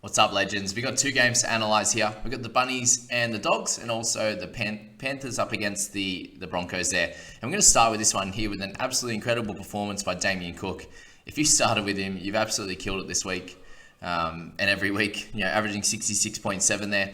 What's up, legends? We've got two games to analyse here. We've got the Bunnies and the Dogs, and also the Panthers up against the Broncos there. And we're going to start with this one here with an absolutely incredible performance by Damian Cook. If you started with him, you've absolutely killed it this week and every week, averaging 66.7 there.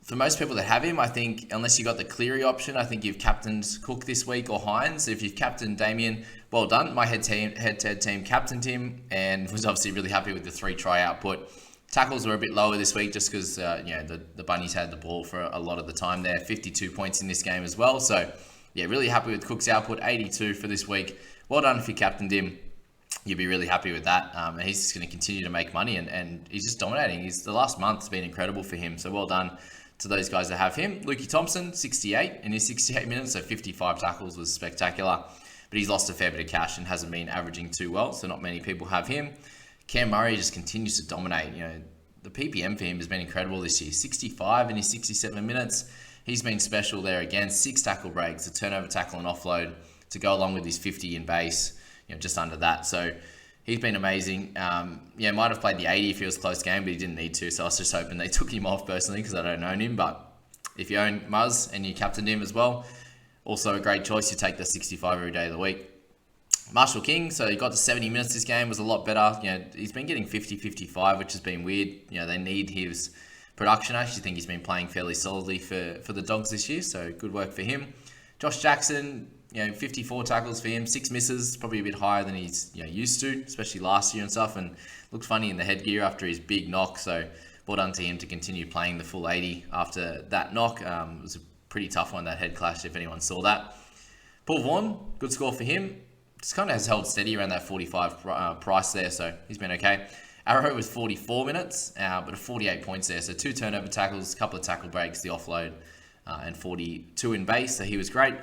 For most people that have him, I think, unless you got the Cleary option, I think you've captained Cook this week or Hines. If you've captained Damian, well done. My head-to-head team captained him and was obviously really happy with the 3-try output. Tackles were a bit lower this week just because the Bunnies had the ball for a lot of the time there. 52 points in this game as well. So, really happy with Cook's output. 82 for this week. Well done if you captained him. You'll be really happy with that. And he's just going to continue to make money and he's just dominating. The last month's been incredible for him. So, well done to those guys that have him. Lukey Thompson, 68 in his 68 minutes. So, 55 tackles was spectacular. But he's lost a fair bit of cash and hasn't been averaging too well. So, not many people have him. Cam Murray just continues to dominate. The PPM for him has been incredible this year. 65 in his 67 minutes. He's been special there again. 6 tackle breaks, a turnover tackle and offload to go along with his 50 in base, just under that. So he's been amazing. Might have played the 80 if it was a close game, but he didn't need to. So I was just hoping they took him off personally because I don't own him. But if you own Muzz and you captained him as well, also a great choice. You take the 65 every day of the week. Marshall King, so he got to 70 minutes this game, was a lot better. He's been getting 50-55, which has been weird. They need his production. I actually think he's been playing fairly solidly for the Dogs this year, so good work for him. Josh Jackson, 54 tackles for him, 6 misses, probably a bit higher than he's used to, especially last year and stuff, and looked funny in the headgear after his big knock, so well done to him to continue playing the full 80 after that knock. It was a pretty tough one, that head clash, if anyone saw that. Paul Vaughan, good score for him. Just kind of has held steady around that 45 price there, so he's been okay. Arrow was 44 minutes, but 48 points there. So 2 turnover tackles, a couple of tackle breaks, the offload, and 42 in base. So he was great.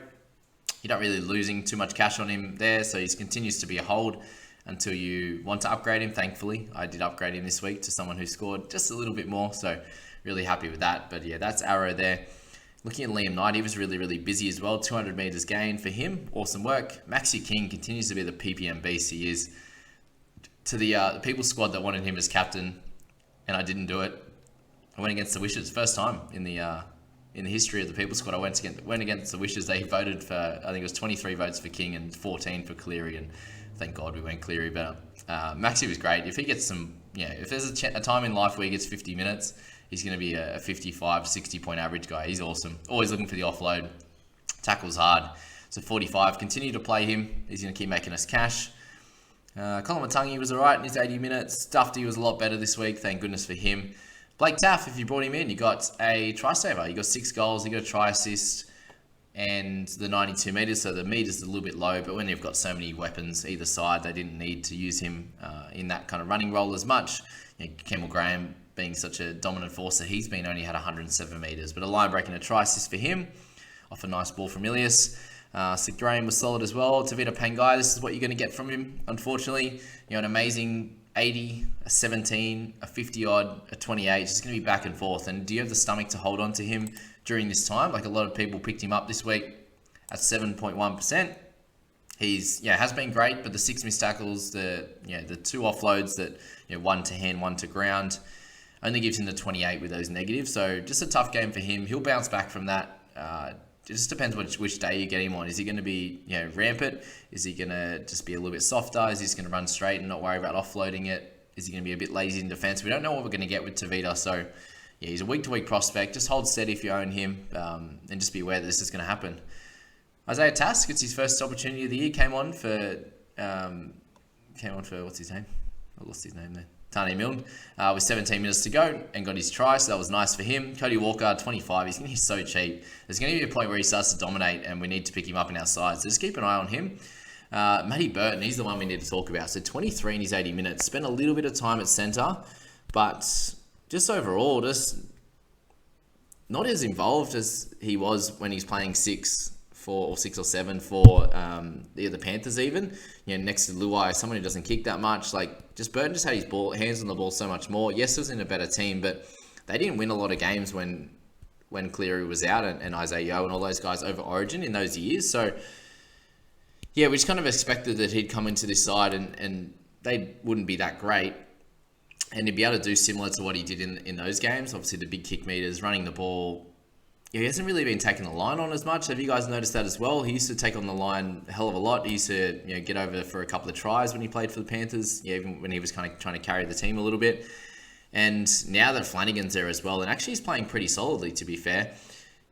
You're not really losing too much cash on him there, so he continues to be a hold until you want to upgrade him. Thankfully, I did upgrade him this week to someone who scored just a little bit more, so really happy with that. But that's Arrow there. Looking at Liam Knight, he was really, really busy as well. 200 metres gain for him. Awesome work. Maxi King continues to be the PPM beast he is. To the people squad that wanted him as captain, and I didn't do it. I went against the wishes. First time in the history of the people squad, I went against the wishes. They voted for, I think it was 23 votes for King and 14 for Cleary, and thank God we went Cleary. But Maxi was great. If he gets some, if there's a time in life where he gets 50 minutes, he's going to be a 55, 60 point average guy. He's awesome. Always looking for the offload. Tackles hard. So 45. Continue to play him. He's going to keep making us cash. Colin Matangi was all right in his 80 minutes. Dufty was a lot better this week. Thank goodness for him. Blake Taff, if you brought him in, you got a try saver. You got 6 goals. You got a try assist and the 92 metres. So the meters are a little bit low. But when you've got so many weapons either side, they didn't need to use him in that kind of running role as much. Campbell Graham being such a dominant force that he's been only had 107 metres. But a line breaking a try assist for him off a nice ball from Ilias. Sid Graham was solid as well. Tavita Pangai, this is what you're going to get from him, unfortunately. An amazing 80, a 17, a 50-odd, a 28. It's going to be back and forth. And do you have the stomach to hold on to him during this time? Like a lot of people picked him up this week at 7.1%. He's has been great, but the 6 missed tackles, the 2 offloads that 1 to hand, 1 to ground, only gives him the 28 with those negatives. So just a tough game for him. He'll bounce back from that. It just depends which day you get him on. Is he going to be rampant? Is he going to just be a little bit softer? Is he just going to run straight and not worry about offloading it? Is he going to be a bit lazy in defense? We don't know what we're going to get with Tavita. So he's a week-to-week prospect. Just hold steady if you own him, and just be aware that this is going to happen. Isaiah Task, it's his first opportunity of the year. Came on for what's his name? I lost his name there. Tane Milne, with 17 minutes to go and got his try, so that was nice for him. Cody Walker, 25, he's so cheap. There's going to be a point where he starts to dominate and we need to pick him up in our sides, so just keep an eye on him. Maddie Burton, he's the one we need to talk about. So 23 in his 80 minutes, spent a little bit of time at centre, but just overall, just not as involved as he was when he's playing 6 or 7 for the Panthers even. Next to Luai, someone who doesn't kick that much. Just Burton just had his hands on the ball so much more. Yes, it was in a better team, but they didn't win a lot of games when Cleary was out and Isaiah Yeo and all those guys over Origin in those years. So, we just kind of expected that he'd come into this side and they wouldn't be that great. and to be able to do similar to what he did in those games, obviously the big kick meters, running the ball. Yeah, he hasn't really been taking the line on as much. Have you guys noticed that as well? He used to take on the line a hell of a lot. He used to get over for a couple of tries when he played for the Panthers, even when he was kind of trying to carry the team a little bit. And now that Flanagan's there as well, and actually he's playing pretty solidly, to be fair.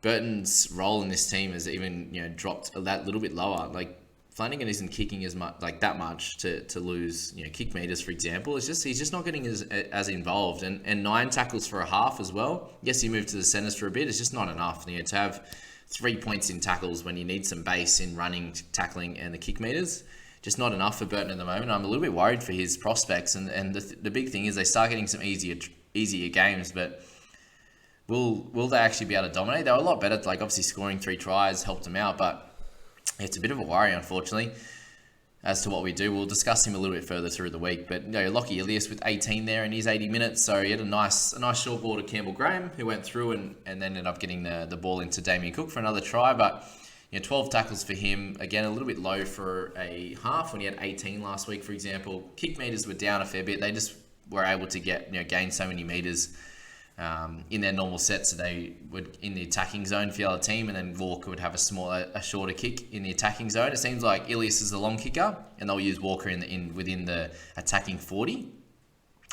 Burton's role in this team has even dropped that little bit lower. Like Flanagan isn't kicking as much, like that much to lose kick meters, for example. It's just he's just not getting as involved. And 9 tackles for a half as well. Yes, he moved to the centers for a bit. It's just not enough. To have 3 points in tackles when you need some base in running, tackling, and the kick meters. Just not enough for Burton at the moment. I'm a little bit worried for his prospects. And the big thing is they start getting some easier games, but will they actually be able to dominate? They were a lot better. Like obviously scoring 3 tries helped them out, but it's a bit of a worry, unfortunately, as to what we do. We'll discuss him a little bit further through the week. But Lockie Ilias with 18 there in his 80 minutes. So he had a nice short ball to Campbell Graham, who went through and then ended up getting the ball into Damian Cook for another try. But 12 tackles for him. Again, a little bit low for a half when he had 18 last week, for example. Kick meters were down a fair bit. They just were able to gain so many meters in their normal set, so they would in the attacking zone for the other team, and then Walker would have a shorter kick in the attacking zone. It seems like Ilias is the long kicker, and they'll use Walker within the attacking 40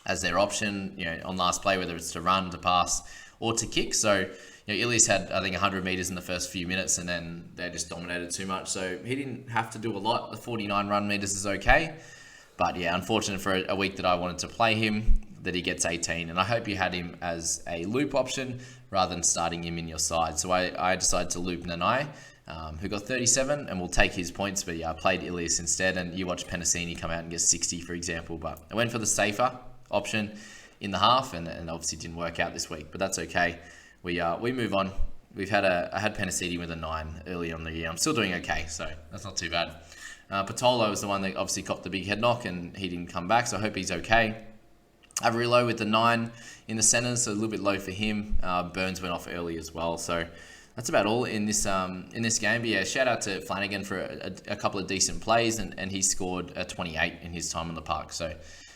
as their option, on last play, whether it's to run, to pass, or to kick. So Ilias had, I think, 100 meters in the first few minutes, and then they just dominated too much. So he didn't have to do a lot. The 49 run meters is okay, but yeah, unfortunate for a week that I wanted to play him, that he gets 18, and I hope you had him as a loop option rather than starting him in your side. So I decided to loop Nanai, who got 37, and we'll take his points, but yeah, I played Ilias instead, and you watch Penasini come out and get 60, for example, but I went for the safer option in the half, and obviously didn't work out this week, but that's okay. We move on. I had Penasini with a 9 early on the year. I'm still doing okay, so that's not too bad. Patolo was the one that obviously copped the big head knock, and he didn't come back, so I hope he's okay. Averillo with the 9 in the centers, so a little bit low for him. Burns went off early as well, so that's about all in this game. But yeah, shout out to Flanagan for a couple of decent plays, and he scored a 28 in his time on the park. So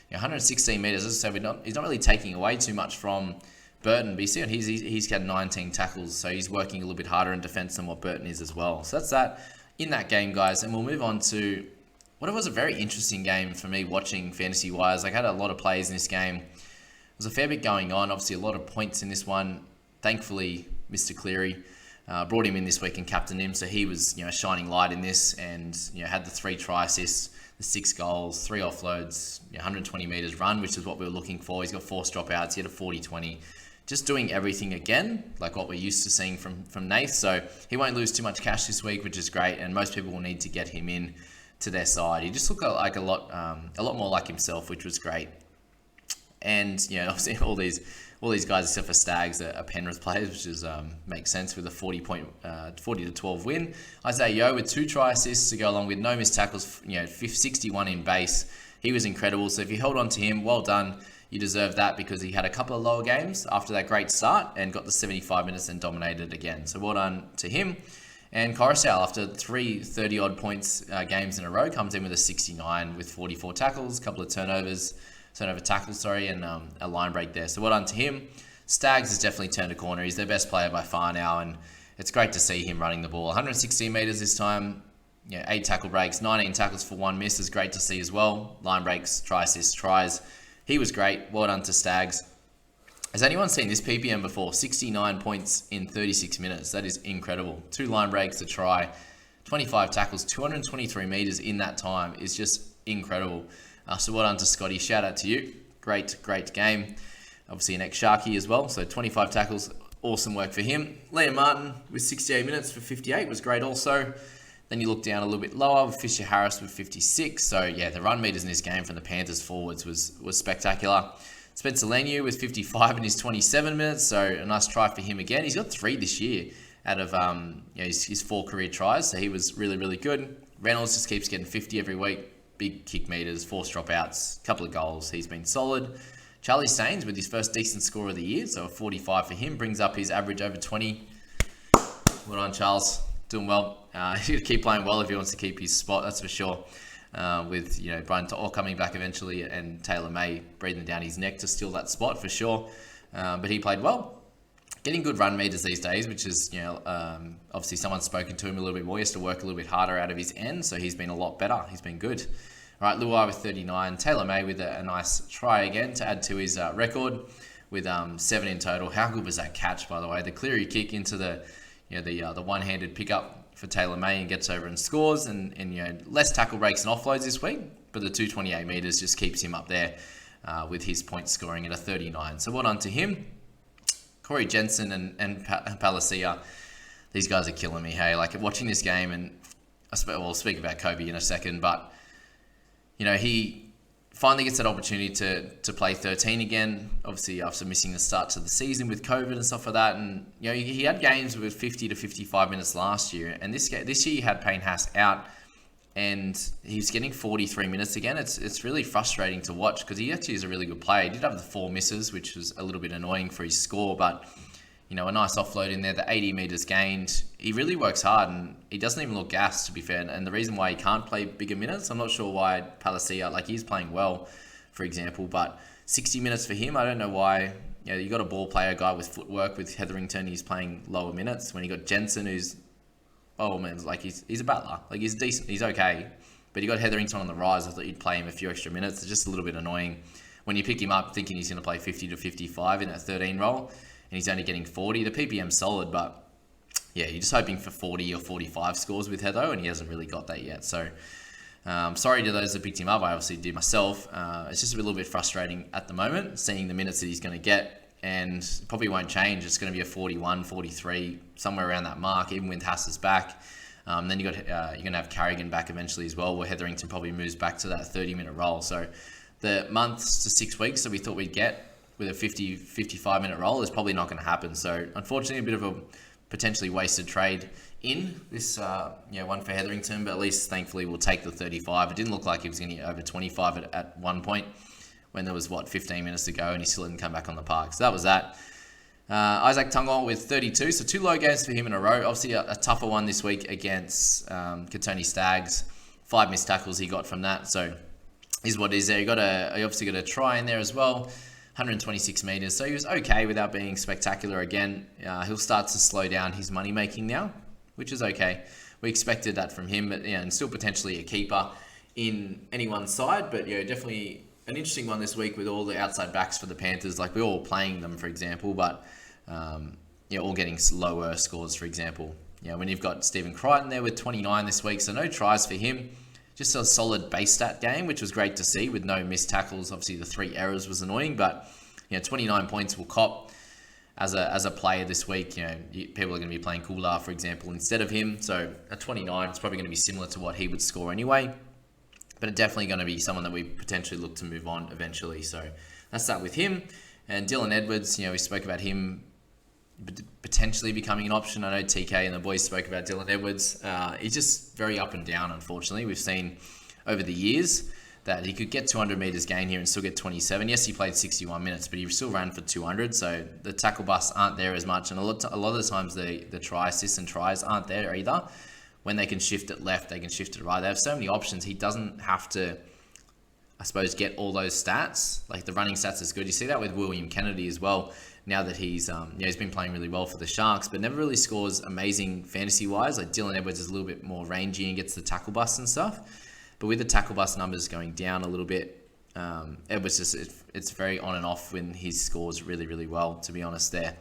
116 meters. As I said, he's not really taking away too much from Burton, but you see he's had 19 tackles, so he's working a little bit harder in defense than what Burton is as well. So that's that in that game, guys, and we'll move on to what it was a very interesting game for me watching fantasy-wise. I had a lot of plays in this game. There was a fair bit going on. Obviously, a lot of points in this one. Thankfully, Mr. Cleary brought him in this week and captained him, so he was a shining light in this, and had the 3 try assists, the 6 goals, 3 offloads, 120 meters run, which is what we were looking for. He's got 4 dropouts. He had a 40-20. Just doing everything again, like what we're used to seeing from Nath. So he won't lose too much cash this week, which is great, and most people will need to get him in to their side. He just looked like a lot more like himself, which was great. And obviously all these guys except for Stags are Penrith players, which is makes sense with a 40-12 win. Isaiah Yeo with 2 try assists to go along with no missed tackles. 61 in base. He was incredible. So if you held on to him, well done. You deserve that because he had a couple of lower games after that great start and got the 75 minutes and dominated again. So well done to him. And Coruscant, after 3 30-odd points games in a row, comes in with a 69 with 44 tackles, a couple of turnover tackles, and a line break there. So well done to him. Stags has definitely turned a corner. He's their best player by far now, and it's great to see him running the ball. 116 meters this time, 8 tackle breaks, 19 tackles for 1 miss is great to see as well. Line breaks, try assists, tries. He was great. Well done to Stags. Has anyone seen this PPM before? 69 points in 36 minutes. That is incredible. 2 line breaks, a try, 25 tackles, 223 meters in that time is just incredible. So well done to Scotty. Shout out to you. Great game. Obviously an ex-Sharky as well. So 25 tackles. Awesome work for him. Liam Martin with 68 minutes for 58 was great also. Then you look down a little bit lower with Fisher Harris with 56. So yeah, the run meters in this game from the Panthers forwards was spectacular. Spencer Leniu with 55 in his 27 minutes, so a nice try for him again. He's got 3 this year out of his 4 career tries, so he was really, really good. Reynolds just keeps getting 50 every week. Big kick meters, 4 dropouts, couple of goals. He's been solid. Charlie Staines with his first decent score of the year, so a 45 for him, brings up his average over 20. Well done, Charles. Doing well. He's going to keep playing well if he wants to keep his spot, that's for sure. with Brian To'o coming back eventually and Taylor May breathing down his neck to steal that spot for sure. But he played well. Getting good run meters these days, which is, obviously someone's spoken to him a little bit more. He has to work a little bit harder out of his end, so he's been a lot better. He's been good. All right, Luai with 39. Taylor May with a nice try again to add to his record with 7 in total. How good was that catch, by the way? The Cleary kick into the one-handed pickup for Taylor May and gets over and scores. And less tackle breaks and offloads this week, but the 228 meters just keeps him up there with his point scoring at a 39. So well done to him. Corey Jensen and Palacia, these guys are killing me. Hey, like watching this game, and we'll speak about Kobe in a second, but he finally gets that opportunity to play 13 again, obviously after missing the start to the season with COVID and stuff like that. And he had games with 50 to 55 minutes last year, and this year he had Payne Haas out, and he's getting 43 minutes again. It's really frustrating to watch because he actually is a really good player. He did have the 4 misses, which was a little bit annoying for his score, but a nice offload in there, the 80 meters gained. He really works hard, and he doesn't even look gassed, to be fair. And the reason why he can't play bigger minutes, I'm not sure why Palacia, he's playing well, for example, but 60 minutes for him, I don't know why. You got a ball player guy with footwork with Hetherington, he's playing lower minutes. When you got Jensen, who's he's a battler. He's decent. He's okay. But you got Hetherington on the rise. I thought you'd play him a few extra minutes. It's just a little bit annoying when you pick him up thinking he's going to play 50 to 55 in that 13 role, and he's only getting 40. The PPM's solid, but yeah, you're just hoping for 40 or 45 scores with Heatho, and he hasn't really got that yet. So sorry to those that picked him up. I obviously did myself. It's just a little bit frustrating at the moment, seeing the minutes that he's going to get. And probably won't change. It's going to be a 41, 43, somewhere around that mark, even with Hass's back. Then you're going to have Carrigan back eventually as well, where Hetherington probably moves back to that 30-minute role. So the months to 6 weeks that we thought we'd get with a 50, 55-minute role is probably not going to happen. So unfortunately, a bit of a potentially wasted trade in this one for Hetherington, but at least thankfully we'll take the 35. It didn't look like he was going to get over 25 at one point, when there was 15 minutes to go and he still didn't come back on the park. So that was that. Isaac Tungal with 32. So 2 low games for him in a row. Obviously a tougher one this week against Katoni Stags. 5 missed tackles he got from that. So is what it is there. He obviously got a try in there as well. 126 meters. So he was okay without being spectacular again. He'll start to slow down his money making now, which is okay. We expected that from him, but and still potentially a keeper in anyone's side. But definitely an interesting one this week with all the outside backs for the Panthers. We're all playing them, for example, but all getting lower scores, for example. When you've got Stephen Crichton there with 29 this week, so no tries for him. Just a solid base stat game, which was great to see with no missed tackles. Obviously, the 3 errors was annoying, but 29 points will cop as a player this week. People are going to be playing Kula, for example, instead of him. So a 29 is probably going to be similar to what he would score anyway. But it's definitely going to be someone that we potentially look to move on eventually. So that's that with him. And Dylan Edwards, we spoke about him potentially becoming an option. I know TK and the boys spoke about Dylan Edwards. He's just very up and down, unfortunately. We've seen over the years that he could get 200 meters gain here and still get 27. Yes, he played 61 minutes, but he still ran for 200. So the tackle busts aren't there as much. And a lot of the times the try assists and tries aren't there either. When they can shift it left, they can shift it right. They have so many options. He doesn't have to, I suppose, get all those stats. The running stats is good. You see that with William Kennedy as well. Now that he's been playing really well for the Sharks, but never really scores amazing fantasy-wise. Dylan Edwards is a little bit more rangy and gets the tackle bust and stuff. But with the tackle bust numbers going down a little bit, Edwards it's very on and off when he scores really, really well, to be honest there.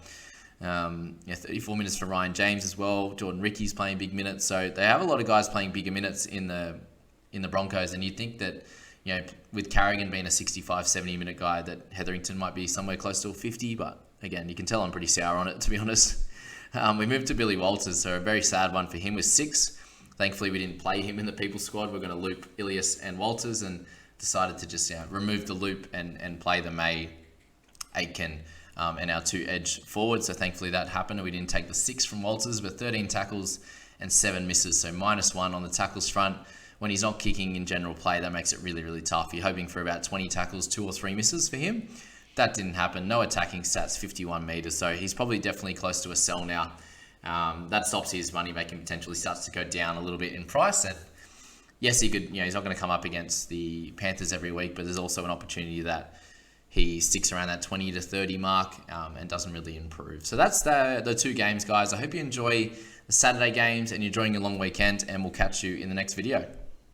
34 minutes for Ryan James as well. Jordan Ricky's playing big minutes. So they have a lot of guys playing bigger minutes in the Broncos. And you'd think that, with Carrigan being a 65, 70 minute guy, that Hetherington might be somewhere close to a 50. But again, you can tell I'm pretty sour on it, to be honest. We moved to Billy Walters. So a very sad one for him with 6. Thankfully, we didn't play him in the People squad. We're going to loop Ilias and Walters and decided to just remove the loop and play the May, Aitken, and our 2 edge forwards. So thankfully that happened. We didn't take the 6 from Walters, but 13 tackles and 7 misses. So -1 on the tackles front. When he's not kicking in general play, that makes it really, really tough. You're hoping for about 20 tackles, 2 or 3 misses for him. That didn't happen. No attacking stats, 51 meters. So he's probably definitely close to a sell now. That stops his money making potentially starts to go down a little bit in price. And yes, he could, he's not going to come up against the Panthers every week, but there's also an opportunity that he sticks around that 20 to 30 mark and doesn't really improve. So that's the 2 games, guys. I hope you enjoy the Saturday games and you're enjoying your long weekend, and we'll catch you in the next video.